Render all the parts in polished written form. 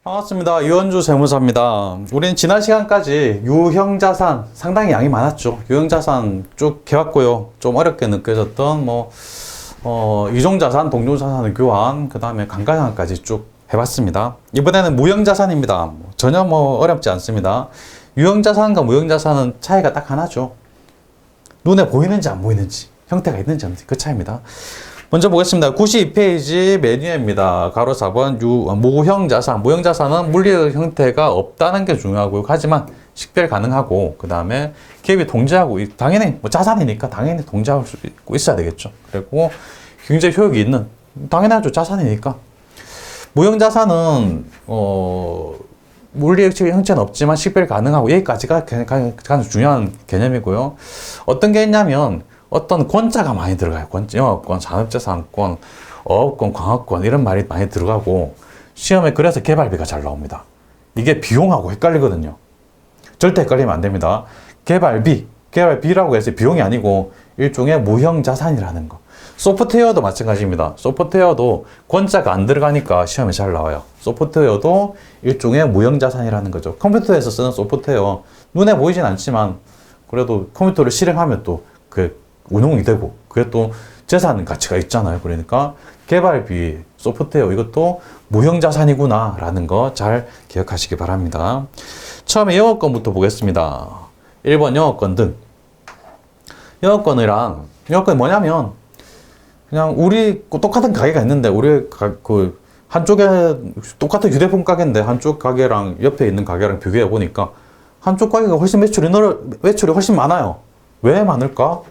반갑습니다. 유현주 세무사입니다. 우리는 지난 시간까지 유형자산 상당히 양이 많았죠. 유형자산 쭉 해왔고요. 좀 어렵게 느껴졌던 유종자산, 동종자산의 교환, 그 다음에 감가상각까지 쭉 해봤습니다. 이번에는 무형자산입니다. 전혀 어렵지 않습니다. 유형자산과 무형자산은 차이가 딱 하나죠. 눈에 보이는지 안 보이는지, 형태가 있는지 없는지 그 차이입니다. 먼저 보겠습니다. 92페이지 메뉴입니다. 가로 4번 무형자산. 무형자산은 물리적 형태가 없다는 게 중요하고요. 하지만 식별 가능하고, 그 다음에 기업이 통제하고, 당연히 자산이니까 당연히 통제할 수 있고 있어야 되겠죠. 그리고 경제 효익이 있는, 당연하죠. 자산이니까. 무형자산은 물리적 형체는 없지만 식별 가능하고, 여기까지가 가장 중요한 개념이고요. 어떤 게 있냐면 어떤 권자가 많이 들어가요. 영업권, 산업재산권, 어업권, 광업권 이런 말이 많이 들어가고, 시험에 그래서 개발비가 잘 나옵니다. 이게 비용하고 헷갈리거든요. 절대 헷갈리면 안 됩니다. 개발비라고 해서 비용이 아니고 일종의 무형자산이라는 거. 소프트웨어도 마찬가지입니다. 소프트웨어도 권자가 안 들어가니까 시험에 잘 나와요. 소프트웨어도 일종의 무형자산이라는 거죠. 컴퓨터에서 쓰는 소프트웨어, 눈에 보이진 않지만 그래도 컴퓨터를 실행하면 또 운용이 되고, 그게 또 재산 가치가 있잖아요. 그러니까 개발비, 소프트웨어 이것도 무형자산이구나 라는 거 잘 기억하시기 바랍니다. 처음에 영업권부터 보겠습니다. 1번 영업권 등. 영업권이 뭐냐면 그냥 우리 똑같은 가게가 있는데, 우리 한쪽에 똑같은 휴대폰 가게인데 한쪽 가게랑 옆에 있는 가게랑 비교해 보니까 한쪽 가게가 훨씬 매출이 훨씬 많아요. 왜 많을까?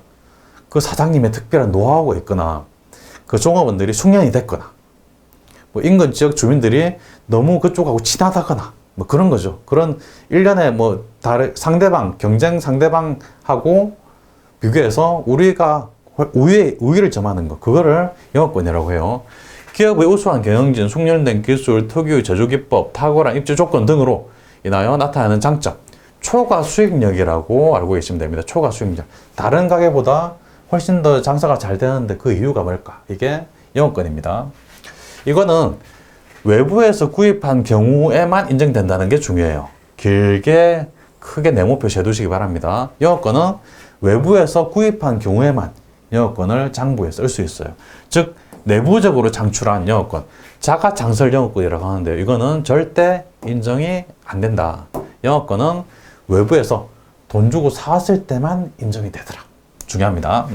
그 사장님의 특별한 노하우가 있거나, 그 종업원들이 숙련이 됐거나, 인근 지역 주민들이 너무 그쪽하고 친하다거나, 그런 거죠. 그런 일련의 경쟁 상대방하고 비교해서 우리가 우위를 점하는 거, 그거를 영업권이라고 해요. 기업의 우수한 경영진, 숙련된 기술, 특유의 제조기법, 탁월한 입지 조건 등으로 인하여 나타나는 장점, 초과 수익력이라고 알고 계시면 됩니다. 초과 수익력. 다른 가게보다 훨씬 더 장사가 잘 되는데 그 이유가 뭘까? 이게 영업권입니다. 이거는 외부에서 구입한 경우에만 인정된다는 게 중요해요. 크게 네모표 재두시기 바랍니다. 영업권은 외부에서 구입한 경우에만 영업권을 장부에 쓸 수 있어요. 즉, 내부적으로 창출한 영업권, 자가창설 영업권이라고 하는데요. 이거는 절대 인정이 안 된다. 영업권은 외부에서 돈 주고 사왔을 때만 인정이 되더라. 중요합니다.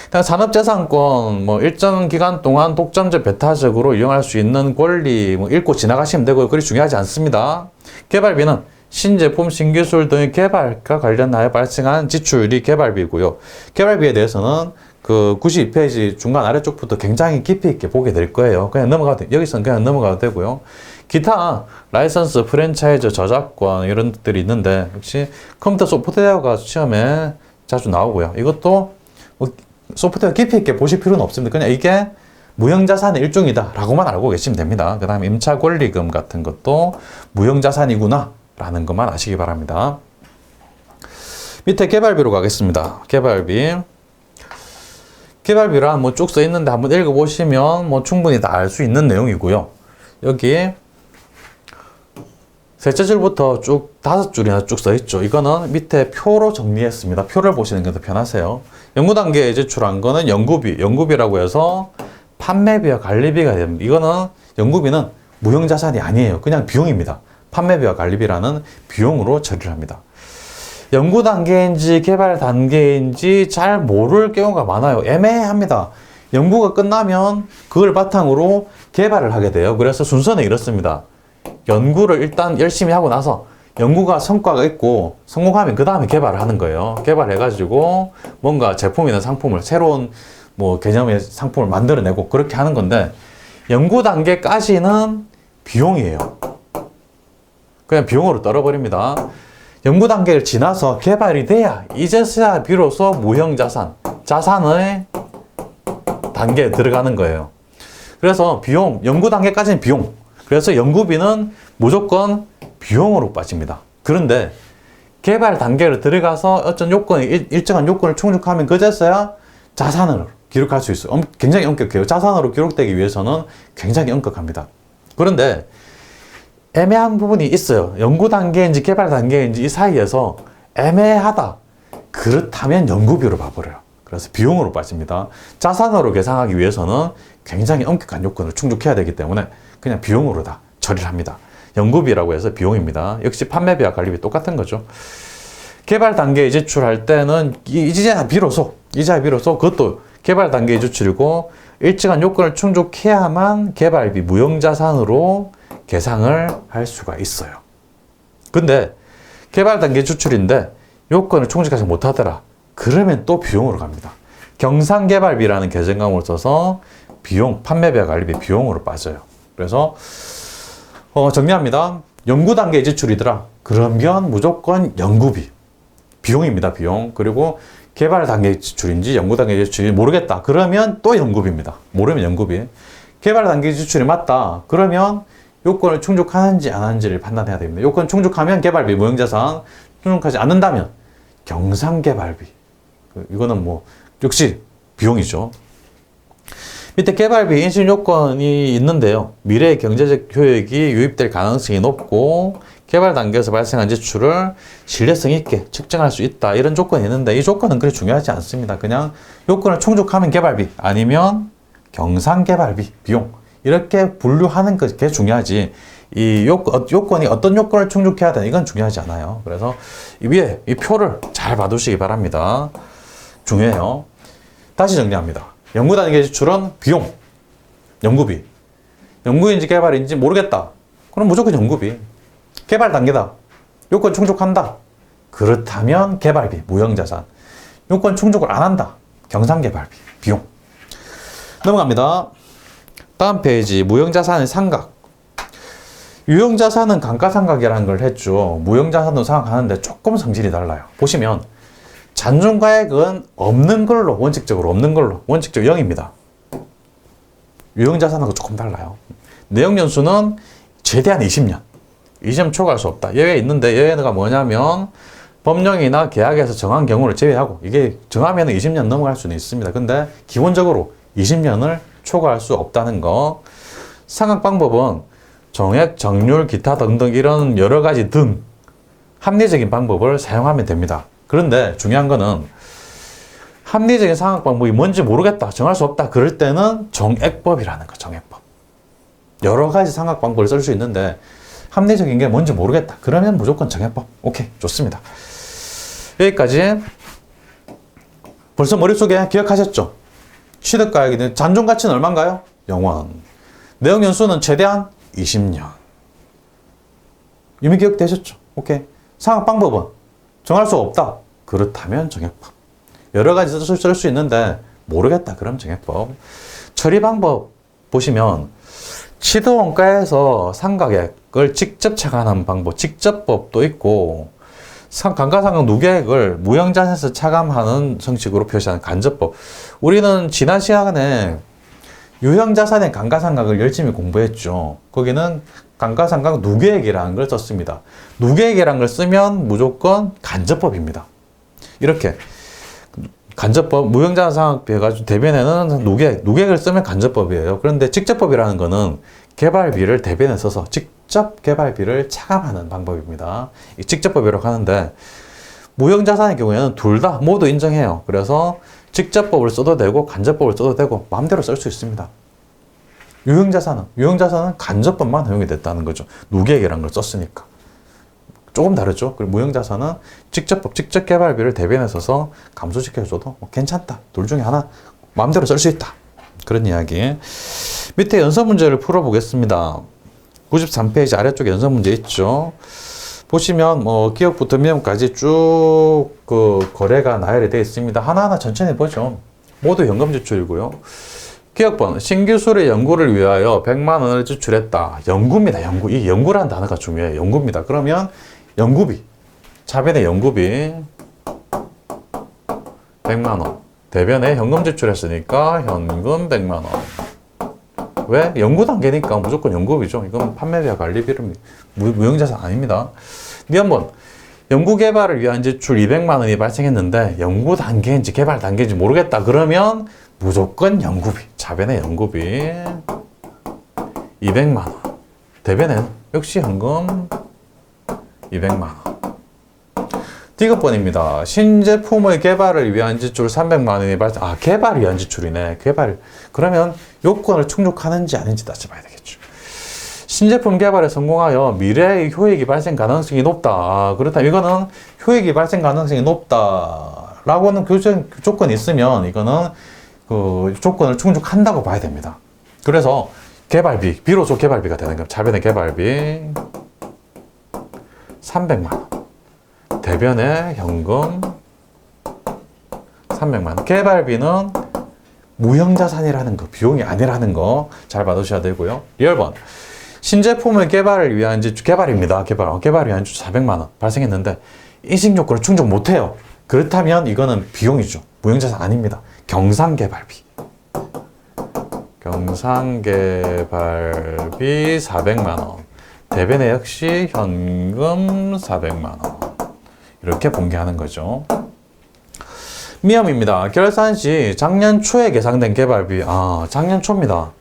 산업재산권, 일정 기간 동안 독점적 배타적으로 이용할 수 있는 권리, 읽고 지나가시면 되고요. 그리 중요하지 않습니다. 개발비는 신제품, 신기술 등의 개발과 관련하여 발생한 지출이 개발비고요. 개발비에 대해서는 92페이지 중간 아래쪽부터 굉장히 깊이 있게 보게 될 거예요. 여기서는 그냥 넘어가도 되고요. 기타, 라이선스, 프랜차이즈, 저작권, 이런 것들이 있는데, 역시 컴퓨터 소프트웨어가 시험에 자주 나오고요. 이것도 소프트웨어 깊이 있게 보실 필요는 없습니다. 그냥 이게 무형자산의 일종이다 라고만 알고 계시면 됩니다. 그 다음에 임차권리금 같은 것도 무형자산이구나 라는 것만 아시기 바랍니다. 밑에 개발비로 가겠습니다. 개발비란 쭉 써 있는데 한번 읽어보시면 충분히 다 알 수 있는 내용이고요. 여기 셋째 줄부터 쭉 5줄이나 쭉 써있죠. 이거는 밑에 표로 정리했습니다. 표를 보시는 게 더 편하세요. 연구단계에 제출한 거는 연구비라고 해서 판매비와 관리비가 됩니다. 이거는 연구비는 무형자산이 아니에요. 그냥 비용입니다. 판매비와 관리비라는 비용으로 처리를 합니다. 연구 단계인지 개발 단계인지 잘 모를 경우가 많아요. 애매합니다. 연구가 끝나면 그걸 바탕으로 개발을 하게 돼요. 그래서 순서는 이렇습니다. 연구를 일단 열심히 하고 나서 연구가 성과가 있고 성공하면 그 다음에 개발을 하는 거예요. 개발해가지고 뭔가 제품이나 상품을 새로운 개념의 상품을 만들어내고 그렇게 하는 건데, 연구 단계까지는 비용이에요. 그냥 비용으로 떨어버립니다. 연구 단계를 지나서 개발이 돼야 이제서야 비로소 무형자산, 자산의 단계에 들어가는 거예요. 그래서 연구 단계까지는 비용. 그래서 연구비는 무조건 비용으로 빠집니다. 그런데 개발 단계로 들어가서 일정한 요건을 충족하면 그제서야 자산으로 기록할 수 있어요. 굉장히 엄격해요. 자산으로 기록되기 위해서는 굉장히 엄격합니다. 그런데 애매한 부분이 있어요. 연구 단계인지 개발 단계인지 이 사이에서 애매하다. 그렇다면 연구비로 봐버려요. 그래서 비용으로 빠집니다. 자산으로 계산하기 위해서는 굉장히 엄격한 요건을 충족해야 되기 때문에 그냥 비용으로 다 처리를 합니다. 연구비라고 해서 비용입니다. 역시 판매비와 관리비 똑같은 거죠. 개발 단계에 지출할 때는 이자야 비로소 그것도 개발 단계의 지출이고 일정한 요건을 충족해야만 개발비 무형자산으로 계상을 할 수가 있어요. 근데 개발 단계 지출인데 요건을 충족하지 못하더라. 그러면 또 비용으로 갑니다. 경상개발비라는 계정감을 써서 비용, 판매비와 관리비 비용으로 빠져요. 그래서 정리합니다. 연구 단계 지출이더라. 그러면 무조건 연구비, 비용입니다. 비용. 그리고 개발 단계 지출인지 연구 단계 지출인지 모르겠다. 그러면 또 연구비입니다. 모르면 연구비. 개발 단계 지출이 맞다. 그러면 요건을 충족하는지 안 하는지를 판단해야 됩니다. 요건 충족하면 개발비, 무형자산, 충족하지 않는다면 경상개발비. 이거는 뭐 역시 비용이죠. 밑에 개발비 인식 요건이 있는데요. 미래의 경제적 효益유입될 가능성이 높고 개발 단계에서 발생한 지출을 신뢰성 있게 측정할 수 있다. 이런 조건이 있는데 이 조건은 그리 중요하지 않습니다. 그냥 요건을 충족하면 개발비 아니면 경상개발비 비용 이렇게 분류하는 게 중요하지. 이 요건이 어떤 요건을 충족해야 되나 이건 중요하지 않아요. 그래서 이 위에 이 표를 잘 봐두시기 바랍니다. 중요해요. 다시 정리합니다. 연구 단계 지출은 비용, 연구비. 연구인지 개발인지 모르겠다. 그럼 무조건 연구비. 개발 단계다. 요건 충족한다. 그렇다면 개발비, 무형자산. 요건 충족을 안 한다. 경상개발비, 비용. 넘어갑니다. 다음 페이지, 무형자산의 상각. 유형자산은 감가상각이라는 걸 했죠. 무형자산도 상각하는데 조금 성질이 달라요. 보시면 잔존가액은 없는 걸로, 원칙적으로 없는 걸로, 원칙적으로 0입니다. 유형자산하고 조금 달라요. 내역연수는 최대한 20년. 20년 초과할 수 없다. 예외 있는데 예외가 뭐냐면 법령이나 계약에서 정한 경우를 제외하고 이게 정하면 20년 넘어갈 수는 있습니다. 근데 기본적으로 20년을 초과할 수 없다는 거. 상각 방법은 정액, 정률, 기타 등등 이런 여러 가지 등 합리적인 방법을 사용하면 됩니다. 그런데 중요한 거는 합리적인 상각 방법이 뭔지 모르겠다, 정할 수 없다, 그럴 때는 정액법이라는 거, 정액법. 여러 가지 상각 방법을 쓸 수 있는데 합리적인 게 뭔지 모르겠다. 그러면 무조건 정액법. 오케이, 좋습니다. 여기까지 벌써 머릿속에 기억하셨죠? 취득가액이 잔존가치는 얼마인가요? 0원. 내역연수는 최대한 20년. 이미 기억되셨죠? 오케이. 상각 방법은 정할 수 없다. 그렇다면 정액법. 여러 가지 쓸 수 있는데 모르겠다. 그럼 정액법. 처리 방법 보시면 취득원가에서 상가액을 직접 차감하는 방법, 직접법도 있고 감가상각 누계액을 무형자산에서 차감하는 형식으로 표시하는 간접법. 우리는 지난 시간에 유형자산의 감가상각을 열심히 공부했죠. 거기는 감가상각 누계액이라는 걸 썼습니다. 누계액이라는 걸 쓰면 무조건 간접법입니다. 이렇게 간접법, 무형자산상각비 해가지고 대변에는 누계액을 쓰면 간접법이에요. 그런데 직접법이라는 거는 개발비를 대변에 써서 직접 개발비를 차감하는 방법입니다. 이 직접법이라고 하는데 무형자산의 경우에는 둘 다 모두 인정해요. 그래서 직접법을 써도 되고 간접법을 써도 되고 마음대로 쓸 수 있습니다. 유형자산은 간접법만 허용이 됐다는 거죠. 누계액이라는 걸 썼으니까. 조금 다르죠. 그리고 무형자산은 직접법, 직접 개발비를 대변에 써서 감소시켜줘도 괜찮다. 둘 중에 하나 마음대로 쓸 수 있다. 그런 이야기. 밑에 연서 문제를 풀어보겠습니다. 93페이지 아래쪽에 연서 문제 있죠. 보시면 기억부터 미음까지 쭉 거래가 나열이 되어 있습니다. 하나하나 천천히 보죠. 모두 현금 지출이고요. 기억번, 신기술의 연구를 위하여 100만 원을 지출했다. 연구입니다. 연구. 이 연구라는 단어가 중요해요. 연구입니다. 그러면 연구비, 차변의 연구비 100만 원. 대변에 현금 지출했으니까 현금 100만 원. 왜? 연구 단계니까 무조건 연구비죠. 이건 판매비와 관리비는 무형자산 아닙니다. 미연본, 연구 개발을 위한 지출 200만 원이 발생했는데 연구 단계인지 개발 단계인지 모르겠다. 그러면 무조건 연구비, 차변의 연구비 200만 원. 대변에 역시 현금 200만 원. 디귿번입니다. 신제품의 개발을 위한 지출 300만 원이 발생. 개발을 위한 지출이네. 개발. 그러면 요건을 충족하는지 아닌지 따져봐야 되겠죠. 신제품 개발에 성공하여 미래의 효益발생 가능성이 높다. 그렇다면 이거는 효益발생 가능성이 높다라고는 조건이 있으면 이거는 그 조건을 충족한다고 봐야 됩니다. 그래서 개발비, 비로소 개발비가 되는 겁니다. 차변의 개발비 300만 원. 대변의 현금 300만 원. 개발비는 무형자산이라는 거, 비용이 아니라는 거 잘 받으셔야 되고요. 10번. 신제품의 개발을 위한 지출, 개발입니다. 개발을 위한 지출 400만 원 발생했는데 인식 요건을 충족 못해요. 그렇다면 이거는 비용이죠. 무형자산 아닙니다. 경상개발비. 경상개발비 400만 원. 대변에 역시 현금 400만 원. 이렇게 공개하는 거죠. 미험입니다. 결산 시 작년 초에 계상된 개발비, 작년 초입니다.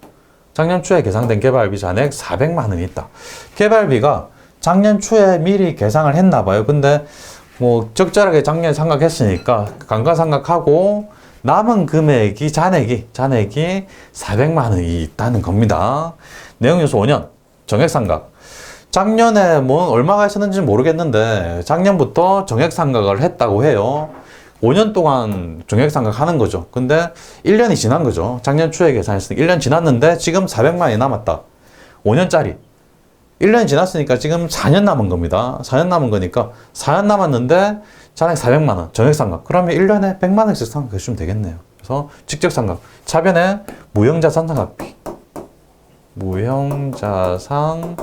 작년 초에 계상된 개발비 잔액 400만 원이 있다. 개발비가 작년 초에 미리 계상을 했나 봐요. 근데 뭐 적절하게 작년에 상각했으니까 감가상각하고 남은 금액이 잔액이 400만 원이 있다는 겁니다. 내용 요소 5년 정액상각. 작년에 뭐 얼마가 있었는지 모르겠는데 작년부터 정액상각을 했다고 해요. 5년 동안 정액상각 하는 거죠. 근데 1년이 지난 거죠. 작년 초에 계산했으니까 1년 지났는데 지금 400만 원이 남았다. 5년짜리. 1년이 지났으니까 지금 4년 남은 겁니다. 4년 남은 거니까 4년 남았는데 잔액 400만 원 정액상각. 그러면 1년에 100만 원씩 상각해 주시면 되겠네요. 그래서 직접상각. 차변에 무형자산 상각비. 무형자산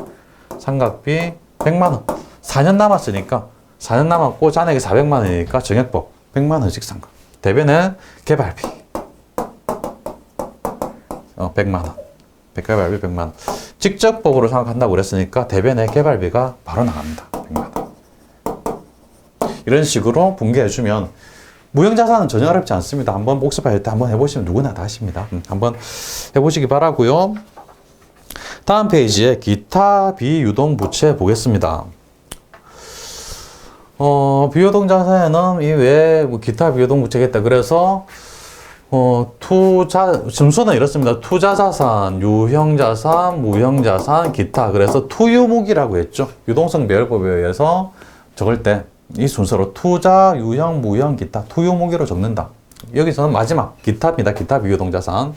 상각비 100만 원. 4년 남았으니까 4년 남았고 잔액이 400만 원이니까 정액법 100만 원씩 상각. 대변에 개발비 100만 원. 개발비 100만 원. 직접법으로 상각한다고 그랬으니까 대변에 개발비가 바로 나갑니다. 100만 원. 이런 식으로 분개해주면 무형자산은 전혀 어렵지 않습니다. 한번 복습할 때 한번 해보시면 누구나 다 하십니다. 한번 해보시기 바라고요. 다음 페이지에 기타 비유동 부채 보겠습니다. 비유동 자산에는 이외에 뭐 기타 비유동 부채겠다. 그래서 점수는 이렇습니다. 투자자산, 유형자산, 무형자산, 기타. 그래서 투유무기라고 했죠. 유동성 배열법에 의해서 적을 때 이 순서로 투자, 유형, 무형, 기타, 투유무기로 적는다. 여기서는 마지막 기타입니다. 기타 비유동 자산.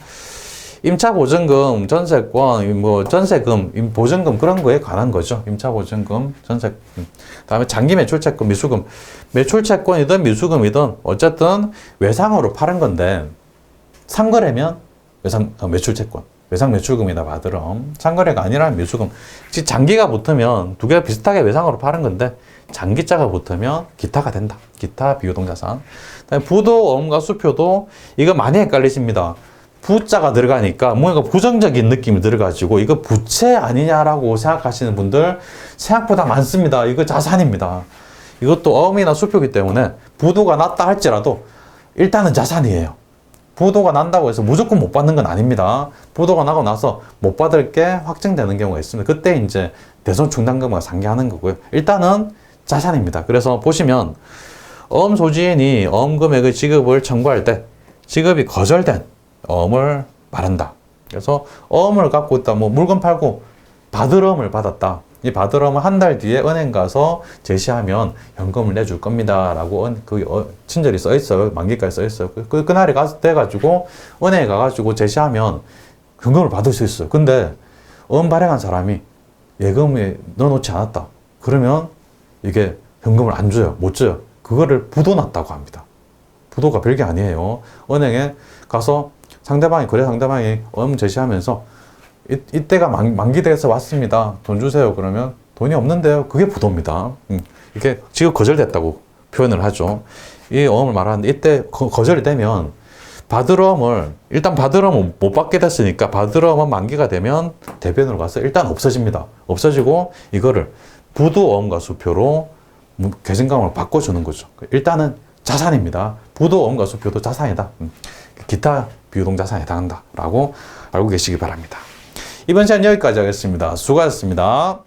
임차 보증금, 전세권, 전세금, 보증금 그런 거에 관한 거죠. 임차 보증금, 전세금. 그다음에 장기 매출채권, 미수금. 매출채권이든 미수금이든 어쨌든 외상으로 파는 건데 상거래면 매출채권, 외상 매출금이나 받으럼. 상거래가 아니라면 미수금. 장기가 붙으면 두 개가 비슷하게 외상으로 파는 건데 장기자가 붙으면 기타가 된다. 기타 비유동 자산. 그다음에 부도, 어음과 수표도 이거 많이 헷갈리십니다. 부자가 들어가니까 뭔가 부정적인 느낌이 들어가지고 이거 부채 아니냐라고 생각하시는 분들 생각보다 많습니다. 이거 자산입니다. 이것도 어음이나 수표이기 때문에 부도가 났다 할지라도 일단은 자산이에요. 부도가 난다고 해서 무조건 못 받는 건 아닙니다. 부도가 나고 나서 못 받을 게 확정되는 경우가 있습니다. 그때 이제 대손 충당금을 상기하는 거고요. 일단은 자산입니다. 그래서 보시면 어음 소지인이 어음 금액의 지급을 청구할 때 지급이 거절된 어음을 말한다. 그래서 어음을 갖고 있다. 뭐 물건 팔고 받을 어음을 받았다. 이 받을 어음은 한 달 뒤에 은행 가서 제시하면 현금을 내줄 겁니다. 라고 친절히 써 있어요. 만기까지 써 있어요. 그날이 돼가지고 은행에 가가지고 제시하면 현금을 받을 수 있어요. 근데 어음 발행한 사람이 예금에 넣어놓지 않았다. 그러면 이게 현금을 안 줘요. 못 줘요. 그거를 부도났다고 합니다. 부도가 별게 아니에요. 은행에 가서 거래 상대방이 어음 제시하면서 이때가 만기돼서 왔습니다. 돈 주세요. 그러면 돈이 없는데요. 그게 부도입니다. 이게 지금 거절됐다고 표현을 하죠. 이 어음을 말하는데 이때 거절이 되면 받을 어음을 못 받게 됐으니까 받을 어음은 만기가 되면 대변으로 가서 일단 없어집니다. 없어지고 이거를 부도 어음과 수표로 계승감을 바꿔주는 거죠. 일단은 자산입니다. 부도 어음과 수표도 자산이다. 기타 비유동 자산에 해당한다 라고 알고 계시기 바랍니다. 이번 시간 여기까지 하겠습니다. 수고하셨습니다.